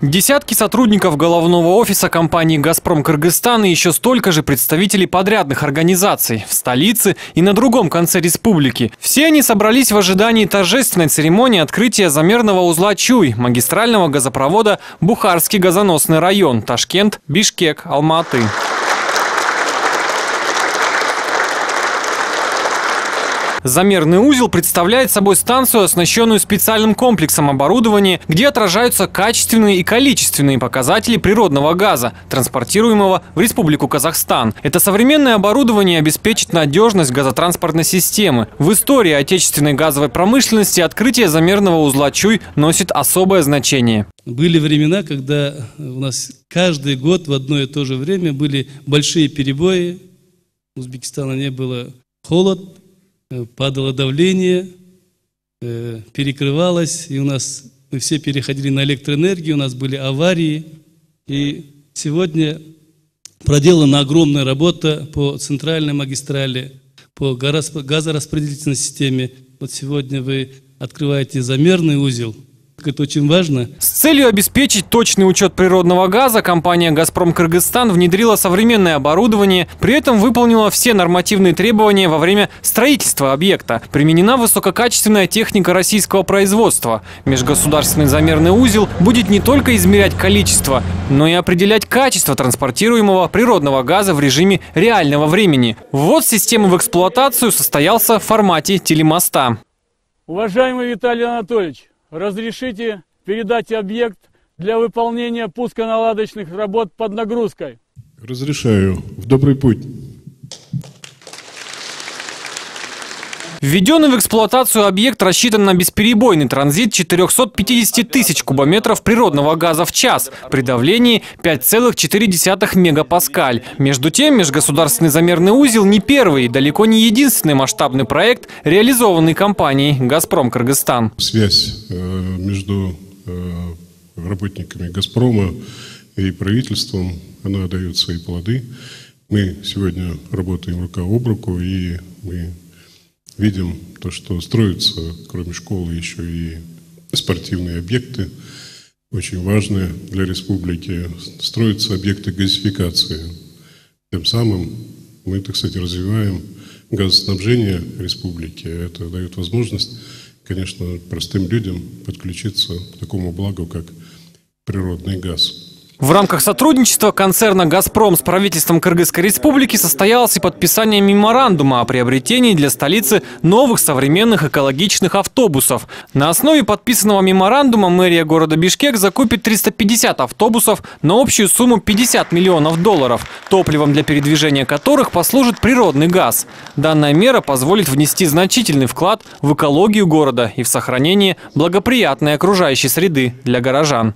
Десятки сотрудников головного офиса компании «Газпром Кыргызстан» и еще столько же представителей подрядных организаций в столице и на другом конце республики. Все они собрались в ожидании торжественной церемонии открытия замерного узла Чуй магистрального газопровода Бухарский газоносный район Ташкент, Бишкек, Алма-Аты. Замерный узел представляет собой станцию, оснащенную специальным комплексом оборудования, где отражаются качественные и количественные показатели природного газа, транспортируемого в Республику Казахстан. Это современное оборудование обеспечит надежность газотранспортной системы. В истории отечественной газовой промышленности открытие замерного узла Чуй носит особое значение. Были времена, когда у нас каждый год в одно и то же время были большие перебои. В Узбекистане не было холод. Падало давление, перекрывалось, и мы все переходили на электроэнергию, у нас были аварии. И сегодня проделана огромная работа по центральной магистрали, по газораспределительной системе. Вот сегодня вы открываете замерный узел. Это очень важно. С целью обеспечить точный учет природного газа компания «Газпром Кыргызстан» внедрила современное оборудование, при этом выполнила все нормативные требования во время строительства объекта. Применена высококачественная техника российского производства. Межгосударственный замерный узел будет не только измерять количество, но и определять качество транспортируемого природного газа в режиме реального времени. Ввод системы в эксплуатацию состоялся в формате телемоста. Уважаемый Виталий Анатольевич, разрешите передать объект для выполнения пусконаладочных работ под нагрузкой? Разрешаю. В добрый путь. Введенный в эксплуатацию объект рассчитан на бесперебойный транзит 450 тысяч кубометров природного газа в час при давлении 5,4 мегапаскаль. Между тем, межгосударственный замерный узел не первый и далеко не единственный масштабный проект, реализованный компанией «Газпром Кыргызстан». Связь между работниками «Газпрома» и правительством, она дает свои плоды. Мы сегодня работаем рука об руку, и мы видим то, что строятся, кроме школы, еще и спортивные объекты, очень важные для республики. Строятся объекты газификации. Тем самым мы, так сказать, развиваем газоснабжение республики. Это дает возможность, конечно, простым людям подключиться к такому благу, как природный газ. В рамках сотрудничества концерна «Газпром» с правительством Кыргызской республики состоялось и подписание меморандума о приобретении для столицы новых современных экологичных автобусов. На основе подписанного меморандума мэрия города Бишкек закупит 350 автобусов на общую сумму $50 миллионов, топливом для передвижения которых послужит природный газ. Данная мера позволит внести значительный вклад в экологию города и в сохранение благоприятной окружающей среды для горожан.